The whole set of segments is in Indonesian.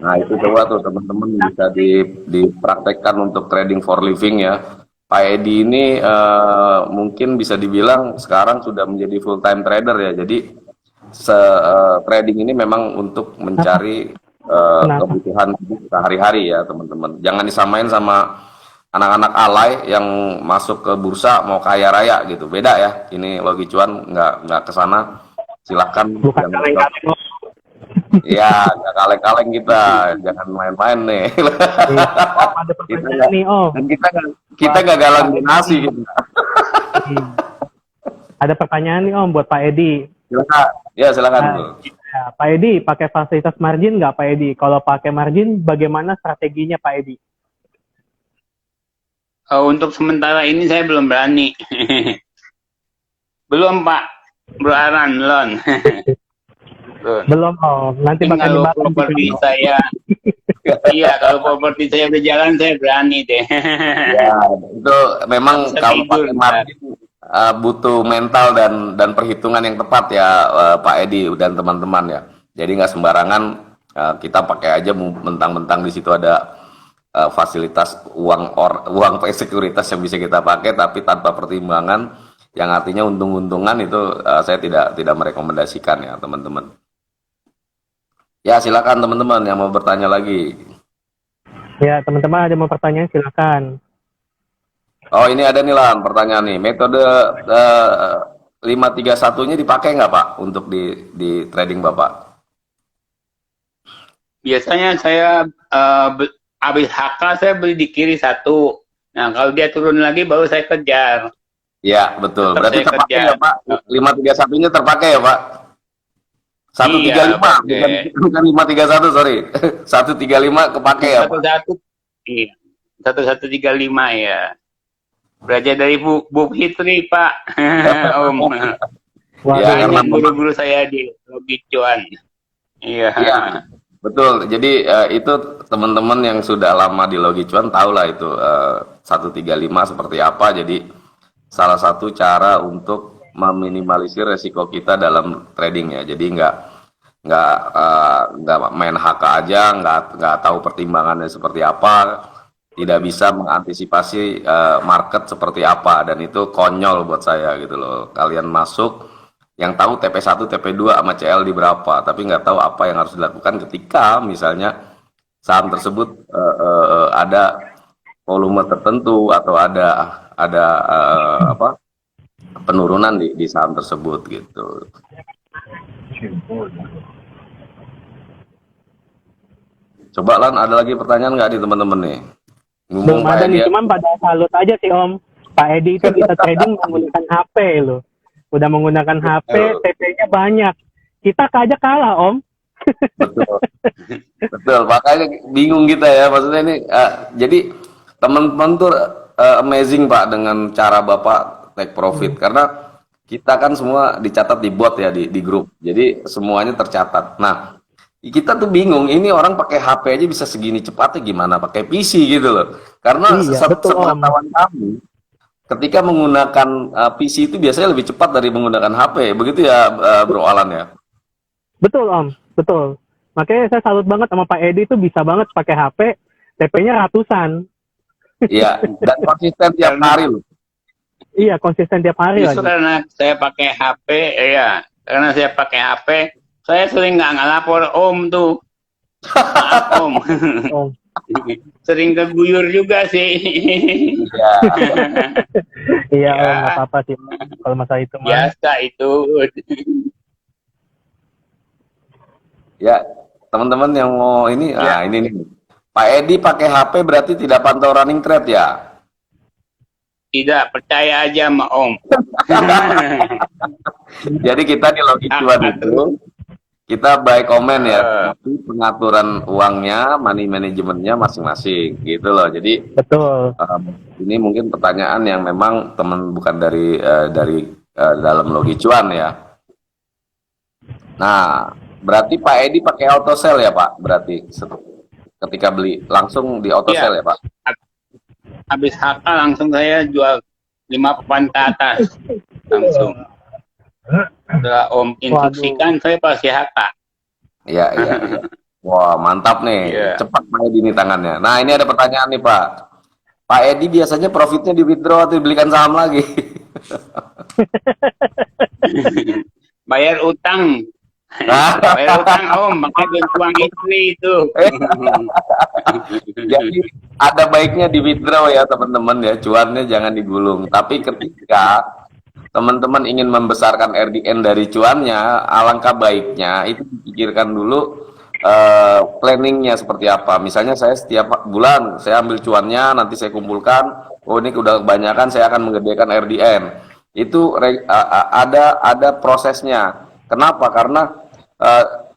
Nah, itu coba tuh teman-teman bisa dipraktekkan untuk trading for living ya. Pak Edi ini mungkin bisa dibilang sekarang sudah menjadi full time trader ya. Jadi trading ini memang untuk Kenapa? mencari Kenapa? kebutuhan sehari-hari ya teman-teman. Jangan disamain sama anak-anak alay yang masuk ke bursa mau kaya raya gitu. Beda ya. Ini Logi Cuan nggak ke sana. Silahkan Bukan yang kaleng-kaleng. Oh. ya, nggak kaleng-kaleng kita, jangan main-main nih. Iya. Om, ada Kita pertanyaan nggak, nih, Om. dan kita Buat nggak galang Pak donasi Edi. gitu. Ada pertanyaan nih, Om, buat Pak Edi. Silakan, ya silakan Nah, bro. ya, Pak Edi, pakai fasilitas margin nggak, Pak Edi? Kalau pakai margin, bagaimana strateginya, Pak Edi? Untuk sementara ini saya belum berani. Belum Pak, Bro Aran, belum. Belum, Om. Nanti Mungkin bakal kalau dibahas di properti kantor. saya, iya kalau properti saya udah jalan saya berani deh. Ya, itu memang Bisa kalau tidur pakai ntar. margin butuh mental dan perhitungan yang tepat ya Pak Edi dan teman-teman ya. Jadi nggak sembarangan kita pakai aja mentang-mentang di situ ada fasilitas uang sekuritas yang bisa kita pakai tapi tanpa pertimbangan yang artinya untung-untungan itu saya tidak merekomendasikan ya teman-teman. Ya silakan teman-teman yang mau bertanya lagi. Ya, teman-teman ada mau pertanyaan, silakan. Oh ini ada nih lah pertanyaan nih. Metode 531-nya dipakai nggak Pak untuk di trading Bapak? Biasanya saya habis HK saya beli di kiri satu. Nah kalau dia turun lagi baru saya kejar. Ya betul. Tetap Berarti saya terpakai kejar. ya Pak? 531-nya terpakai ya Pak? Iya 135 pakai. bukan 531 sorry. 135 kepake ya Satu Pak? satu. Iya. 1135 ya. Belajar dari Bu Fitri Pak. Om. Wah, Ya karena Banyak guru-guru saya di Logi Cuan. Iya. ya betul. Jadi itu teman-teman yang sudah lama di Logi Cuan tahu lah itu 135 seperti apa. Jadi salah satu cara untuk meminimalisir resiko kita dalam trading ya. Jadi nggak main HK aja, nggak tahu pertimbangannya seperti apa, tidak bisa mengantisipasi market seperti apa dan itu konyol buat saya gitu loh. Kalian masuk yang tahu TP1, TP2 sama CL di berapa, tapi nggak tahu apa yang harus dilakukan ketika misalnya saham tersebut ada volume tertentu atau ada apa penurunan di saham tersebut gitu. Coba Lan, ada lagi pertanyaan nggak nih teman-teman nih? belum Ngomong Pak ada Edi nih, ya. cuman pada salut aja sih, Om. Pak Edi itu bisa trading menggunakan HP loh. Udah menggunakan HP, TP-nya banyak. Kita aja kalah, Om. Betul, betul. Makanya bingung kita ya. Maksudnya ini, jadi teman-teman tuh amazing Pak dengan cara Bapak take profit karena kita kan semua dicatat di bot ya di grup. Jadi semuanya tercatat. Nah, kita tuh bingung. Ini orang pakai HP aja bisa segini cepatnya gimana? Pakai PC gitu loh. Karena Iya, betul, Om. sepengetahuan kami, ketika menggunakan PC itu biasanya lebih cepat dari menggunakan HP. Begitu ya, Bro Alan ya. Betul, Om. Betul. Makanya saya salut banget sama Pak Edi itu bisa banget pakai HP, TP-nya ratusan. Iya, dan konsisten tiap hari loh. Iya, konsisten tiap hari Justru lagi. karena saya pakai HP, ya. Karena saya pakai HP, saya sering nggak ngelapor Om tuh. Maaf Om. Om. Sering keguyur juga sih. Iya. Iya, Ya. Om, nggak apa-apa sih. Kalau masalah itu mah. Biasa itu. Ya, teman-teman yang mau ini, Ya. nah ini nih. Pak Edi pakai HP berarti tidak pantau running trade ya? Tidak, percaya aja sama Om. Jadi kita di Logi Cuan itu, kita buy komen ya, tapi pengaturan uangnya, money manajemennya masing-masing, gitu loh. Jadi Betul. ini mungkin pertanyaan yang memang teman bukan dari dalam Logi Cuan ya. Nah, berarti Pak Edi pakai auto sell ya Pak? Berarti ketika beli langsung di auto sell ya Pak? Habis HK langsung saya jual 5 papan ke atas. Langsung. Setelah Om instruksikan, saya pasti HK. Iya, iya, iya. Wah, mantap nih. Iya. Cepat Pak Edi nih tangannya. Nah, ini ada pertanyaan nih, Pak. Pak Edi biasanya profitnya di withdraw atau dibelikan saham lagi? Bayar utang. Nah, Bayar utang Om, makanya uang istri itu. jadi ada baiknya di withdraw ya teman-teman ya, cuannya jangan digulung. Tapi ketika teman-teman ingin membesarkan RDN dari cuannya, alangkah baiknya itu dipikirkan dulu planningnya seperti apa. Misalnya saya setiap bulan saya ambil cuannya, nanti saya kumpulkan. Oh ini udah kebanyakan, saya akan menggedekan RDN. Itu ada prosesnya. Kenapa? Karena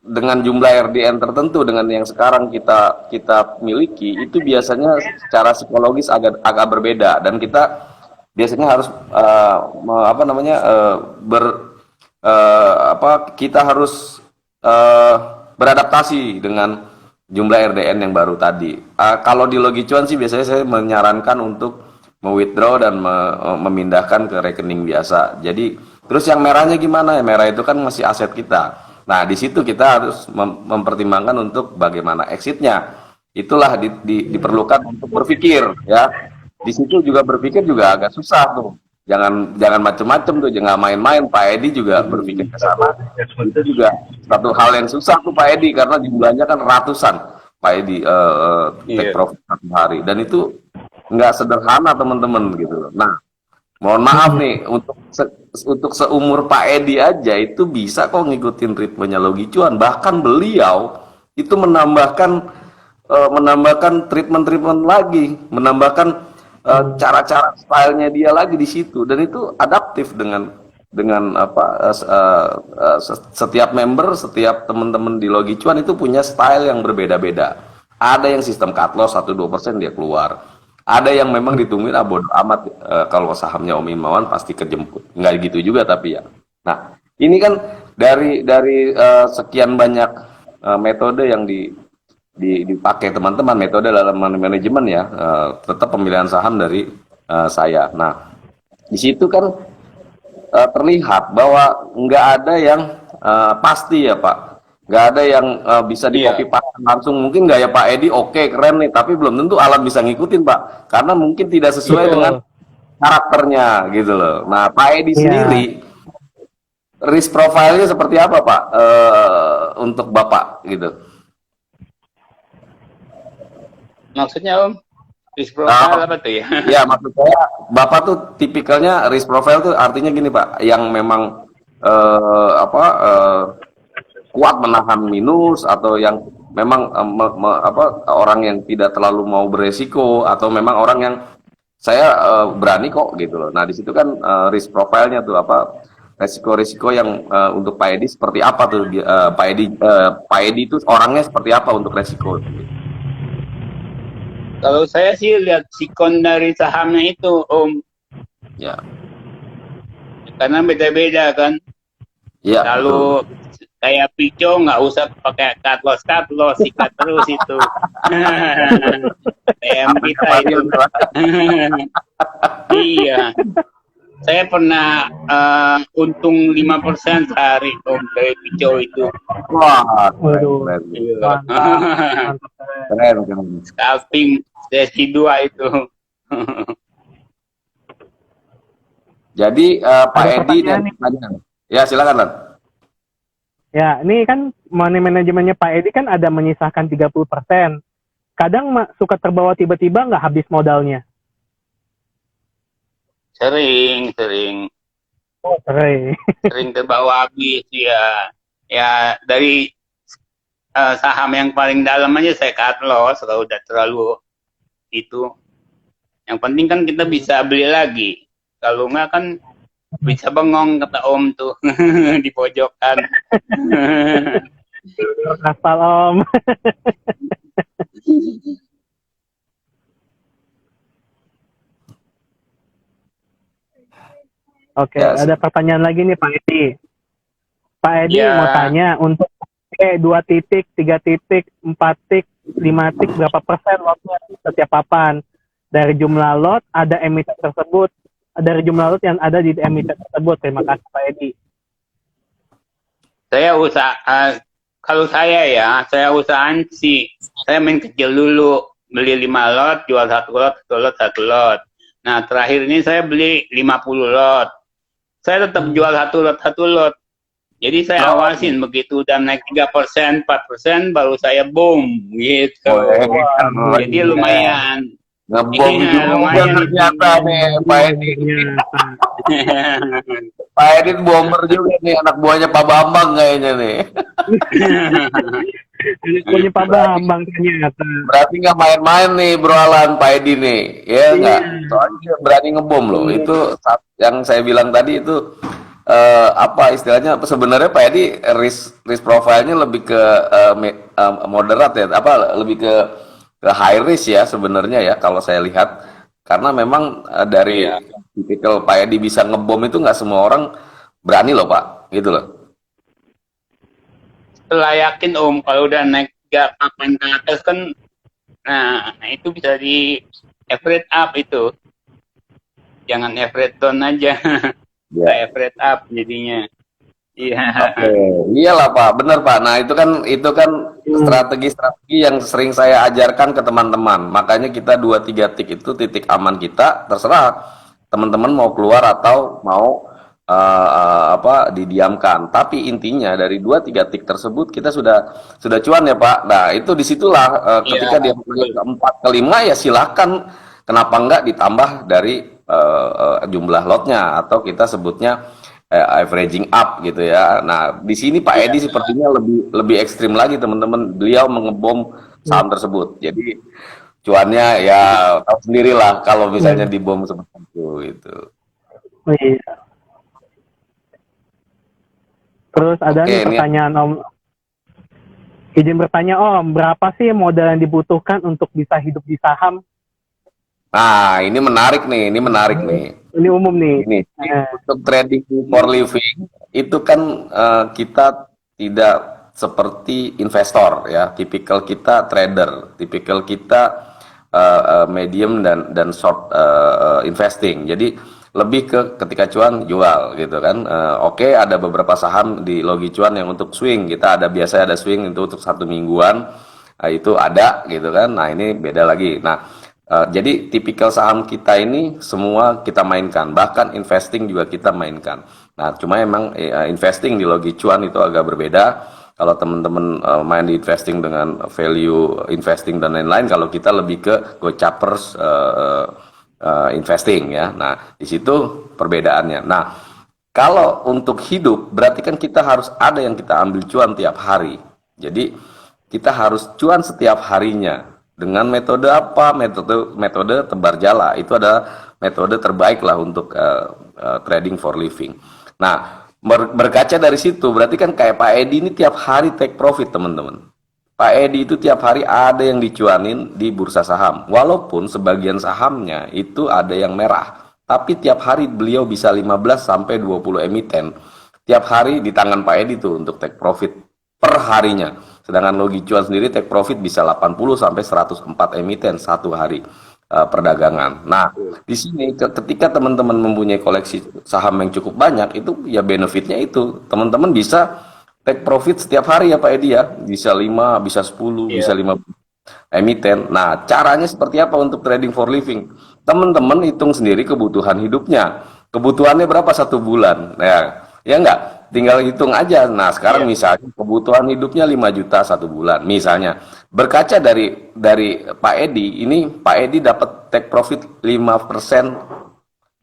dengan jumlah RDN tertentu dengan yang sekarang kita miliki itu biasanya secara psikologis agak berbeda dan kita biasanya harus apa namanya kita harus beradaptasi dengan jumlah RDN yang baru tadi. Kalau di Logi Cuan sih biasanya saya menyarankan untuk withdraw dan memindahkan ke rekening biasa. Jadi terus yang merahnya gimana? Ya merah itu kan masih aset kita. Nah, di situ kita harus mempertimbangkan untuk bagaimana exitnya. Itulah diperlukan untuk berpikir ya. Di situ juga berpikir juga agak susah tuh. Jangan macem-macem tuh, jangan main-main. Pak Edi juga berpikir ke sana. Itu juga satu hal yang susah tuh Pak Edi karena jumlahnya kan ratusan. Pak Edi take profit satu hari dan itu nggak sederhana teman-teman gitu. Nah, mohon maaf nih untuk seumur Pak Edi aja itu bisa kok ngikutin ritmenya Logi Cuan. Bahkan beliau itu menambahkan treatment lagi, menambahkan cara-cara stylenya dia lagi di situ dan itu adaptif dengan setiap member, setiap teman-teman di Logi Cuan itu punya style yang berbeda-beda. Ada yang sistem cut loss 1-2% dia keluar. Ada yang memang ditungguin bodo amat kalau sahamnya Om Imawan pasti kejemput. Nggak gitu juga tapi ya. Nah, ini kan dari sekian banyak metode yang dipakai teman-teman, metode dalam manajemen ya, tetap pemilihan saham dari saya. Nah, di situ kan terlihat bahwa nggak ada yang pasti ya Pak. Nggak ada yang bisa di copy paste langsung. Mungkin nggak ya Pak Edi, oke keren nih, tapi belum tentu alat bisa ngikutin Pak, karena mungkin tidak sesuai dengan karakternya gitu loh. Nah Pak Edi sendiri risk profile-nya seperti apa Pak untuk Bapak gitu? Maksudnya Om, risk profile apa tuh ya? Ya maksud saya Bapak tuh tipikalnya risk profile tuh artinya gini Pak, yang memang kuat menahan minus atau yang memang orang yang tidak terlalu mau beresiko atau memang orang yang saya berani kok gitu loh. Nah di situ kan risk profile-nya tuh apa resiko-resiko yang untuk Pak Edi seperti apa tuh Pak Edi itu orangnya seperti apa untuk resiko? Kalau saya sih lihat sikon dari sahamnya itu Om. Ya. Karena beda-beda kan. Iya. Lalu kayak Pico nggak usah pakai cut loss sikat terus itu. TM kita itu. Iya. Saya pernah untung 5% sehari Om dari Pico itu. Wah, keren. Scalping sesi 2 itu. Jadi Pak Edi dan ya silakan Lan. Ya, ini kan money manajemennya Pak Edi kan ada menyisakan 30%. Kadang suka terbawa tiba-tiba nggak habis modalnya. Sering. Oh, Sering terbawa habis ya. Ya dari saham yang paling dalam aja saya cut loss kalau udah terlalu itu. Yang penting kan kita bisa beli lagi. Kalau nggak kan bisa bengong kata Om tuh di pojokan. Kasal Om. Oke, ada pertanyaan lagi nih Pak Edi. Pak Edi mau tanya untuk 2 titik, 3 titik, 4 titik, 5 titik berapa persen lotnya setiap papan? Dari jumlah lot ada emiten tersebut, dari jumlah lot yang ada di emiten tersebut. Terima kasih Pak Edi. Saya usaha kalau saya ya, saya usahain sih, saya main kecil dulu, beli 5 lot, jual 1 lot, 1 lot, 1 lot. Nah, terakhir ini saya beli 50 lot. Saya tetap jual 1 lot. Jadi saya Oh, awasin, begitu udah naik 3%, 4%, baru saya boom, gitu. oh, Jadi iya. lumayan. Ngebom Iya, juga lumayan itu. ternyata nih, Pak Edi. Ternyata. Pak Edi bomber juga nih, anak buahnya Pak Bambang kayaknya nih. Ini punya Pak Bambang ternyata. Berarti nggak main-main nih bro Alan, Pak Edi nih, ya nggak? Iya. Soalnya dia berani ngebom loh. Itu yang saya bilang tadi itu apa istilahnya? Sebenarnya Pak Edi risk profile-nya lebih ke moderat ya, apa lebih ke high risk ya sebenarnya ya kalau saya lihat. Karena memang dari Iya. tipikal Pak Edi bisa ngebom itu nggak semua orang berani loh Pak, gitu loh. Setelah yakin Om, kalau udah naik 3 ke atas kan, nah itu bisa di average up itu. Jangan average down aja, Ya. average up jadinya. Iya. Oke, iyalah Pak, benar Pak. Nah itu kan strategi-strategi yang sering saya ajarkan ke teman-teman. Makanya kita 2-3 titik itu titik aman kita. Terserah teman-teman mau keluar atau mau apa didiamkan. Tapi intinya dari 2-3 titik tersebut kita sudah cuan ya Pak. Nah itu disitulah ketika dia Iya, naik ke 4 ke 5 ya silakan. Kenapa enggak ditambah dari jumlah lotnya atau kita sebutnya averaging up gitu ya. Nah, di sini Pak Edi sepertinya lebih ekstrim lagi teman-teman. Beliau mengebom saham tersebut. Jadi cuannya ya tahu sendirilah kalau misalnya dibom seperti itu gitu. Oh, iya. Terus ada Oke, nih ini pertanyaan Om. Izin bertanya Om, berapa sih modal yang dibutuhkan untuk bisa hidup di saham? nah ini menarik nih, ini menarik nih. Ini umum nih. Ini untuk trading for living itu kan kita tidak seperti investor ya, tipikal kita trader, tipikal kita medium dan short investing. Jadi lebih ke ketika cuan jual gitu kan. Oke, ada beberapa saham di Logi Cuan yang untuk swing, kita ada biasanya ada swing itu untuk 1 mingguan, itu ada gitu kan. Nah ini beda lagi. Nah jadi tipikal saham kita ini semua kita mainkan, bahkan investing juga kita mainkan. Nah, cuma emang investing di Logi Cuan itu agak berbeda. Kalau teman-teman main di investing dengan value investing dan lain-lain, kalau kita lebih ke gocapers investing ya. Nah, di situ perbedaannya. Nah, kalau untuk hidup berarti kan kita harus ada yang kita ambil cuan tiap hari. Jadi kita harus cuan setiap harinya. Dengan metode apa? Metode tebar jala. Itu adalah metode terbaik lah untuk trading for living. Nah, berkaca dari situ, berarti kan kayak Pak Edi ini tiap hari take profit teman-teman. Pak Edi itu tiap hari ada yang dicuanin di bursa saham. Walaupun sebagian sahamnya itu ada yang merah. Tapi tiap hari beliau bisa 15 sampai 20 emiten. Tiap hari di tangan Pak Edi tuh untuk take profit per harinya. Sedangkan Logi Cuan sendiri take profit bisa 80 sampai 104 emiten satu hari perdagangan. Nah, di sini ketika teman-teman mempunyai koleksi saham yang cukup banyak, itu ya benefitnya itu. Teman-teman bisa take profit setiap hari ya Pak Edi ya. Bisa 5, bisa 10, bisa 5 emiten. Nah, caranya seperti apa untuk trading for living? Teman-teman hitung sendiri kebutuhan hidupnya. Kebutuhannya berapa 1 bulan? Ya enggak? Tinggal hitung aja. Nah, sekarang misalnya kebutuhan hidupnya 5 juta 1 bulan. Misalnya, berkaca dari Pak Edi, ini Pak Edi dapat take profit 5%,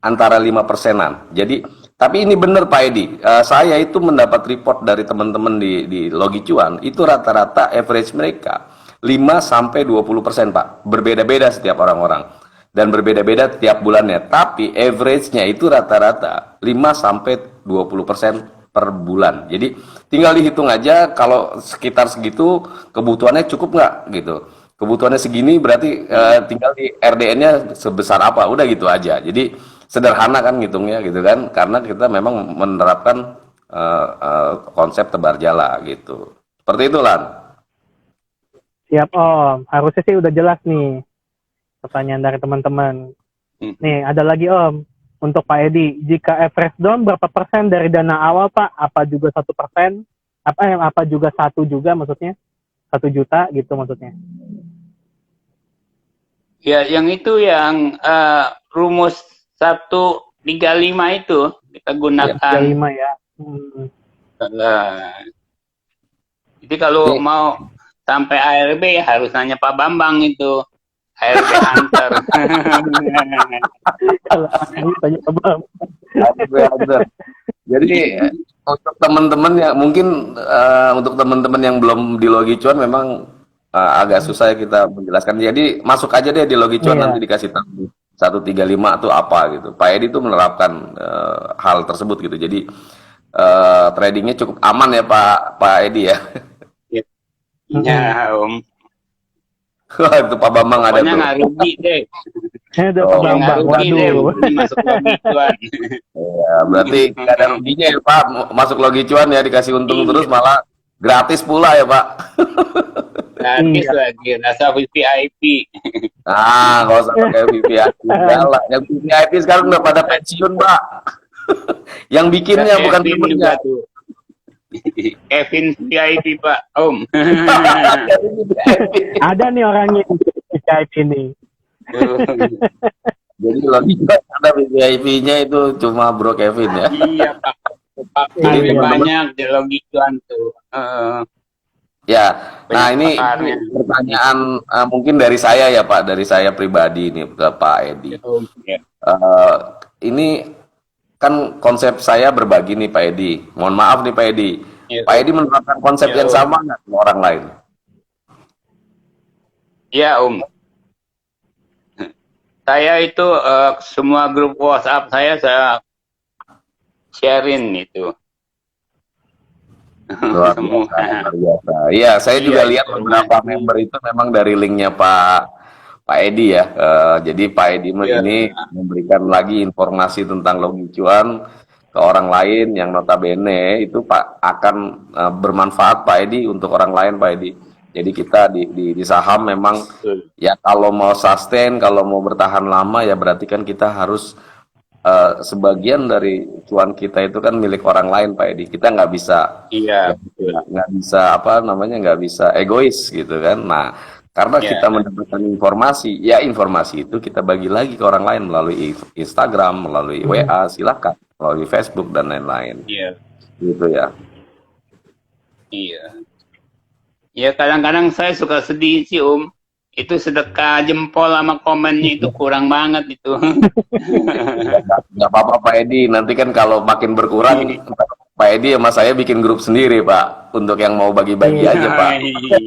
antara 5%-an. Jadi, tapi ini benar Pak Edi. Saya itu mendapat report dari teman-teman di Logi Cuan, itu rata-rata average mereka 5 sampai 20% Pak. Berbeda-beda setiap orang-orang dan berbeda-beda tiap bulannya. Tapi average-nya itu rata-rata 5 sampai 20% per bulan. Jadi tinggal dihitung aja kalau sekitar segitu kebutuhannya cukup nggak gitu. Kebutuhannya segini berarti tinggal di RDN-nya sebesar apa, udah gitu aja. Jadi sederhana kan ngitungnya gitu kan, karena kita memang menerapkan konsep tebar jala gitu. Seperti itu Lan. Siap Om, harusnya sih udah jelas nih pertanyaan dari teman-teman. Nih ada lagi Om. Untuk Pak Edi, jika average down berapa persen dari dana awal Pak? Apa juga 1%? Apa juga 1 juga maksudnya? 1 juta gitu maksudnya. Ya, yang itu yang rumus 135 itu kita gunakan. 35 ya. Hmm. Jadi kalau Nih. mau sampai ARB ya harus nanya Pak Bambang itu. ARB Hunter. Kalau aku tanya apa? Ada. Jadi untuk teman-teman yang mungkin untuk teman-teman yang belum di Logi Cuan memang agak susah ya kita menjelaskan. Jadi masuk aja deh di Logi Cuan, Iya. nanti dikasih tahu 135 itu apa gitu. Pak Edi itu menerapkan hal tersebut gitu. Jadi tradingnya cukup aman ya Pak Edi ya. Ya, Om. Wah, itu Pak Bambang ada Pokoknya tuh. nggak rugi deh. Ada Oh, Pak Nggak Bambang. rugi deh Waduh. masuk Logi Cuan. Ya, berarti nggak ada ruginya ya Pak. Masuk Logi Cuan ya dikasih untung Iya. terus, malah gratis pula ya Pak. Gratis Iya. lagi, rasa VIP. Nah, kalau usah pakai VVIP segala. Yang VVIP sekarang udah pada pensiun, Pak. Yang bikinnya bukan Kevin juga temennya. tuh. Kevin VIP Pak, Om. Ada nih orangnya di Skype ini. Jadi logika ada VVIP-nya itu cuma Bro Kevin ya. Iya Pak. Pak Iya. ada banyak di Logi Cuan tuh. Ya, nah Banyak ini pakarnya. pertanyaan mungkin dari saya ya Pak, dari saya pribadi nih ke Pak Edi. Ya. Ini kan konsep saya berbagi nih Pak Edi. Mohon maaf nih Pak Edi. Iya. Pak Edi menerapkan konsep Iya, yang Om. sama nggak sama orang lain? Ya Om. Saya itu semua grup WhatsApp saya sharein itu. Luar Semua. biasa, luar biasa. Iya, saya juga Iya, lihat itu. beberapa member itu memang dari linknya Pak Edi ya. Jadi Pak Edi Iya. ini memberikan lagi informasi tentang Logi Cuan ke orang lain yang notabene itu Pak akan bermanfaat Pak Edi untuk orang lain Pak Edi. Jadi kita di saham memang Betul. ya kalau mau sustain, kalau mau bertahan lama ya berarti kan kita harus sebagian dari cuan kita itu kan milik orang lain Pak Edi. Kita nggak bisa Iya, betul. nggak bisa apa namanya nggak bisa egois gitu kan. Nah karena Ya. kita mendapatkan informasi, ya informasi itu kita bagi lagi ke orang lain melalui Instagram, melalui WA, silakan, melalui Facebook dan lain-lain, Iya. gitu ya. Iya. Ya kadang-kadang saya suka sedih sih Om. Itu sedekah jempol sama komennya itu kurang banget itu. Nggak apa-apa Pak Edi, nanti kan kalau makin berkurang Pak Edi sama saya bikin grup sendiri Pak, untuk yang mau bagi-bagi aja Pak. Iya.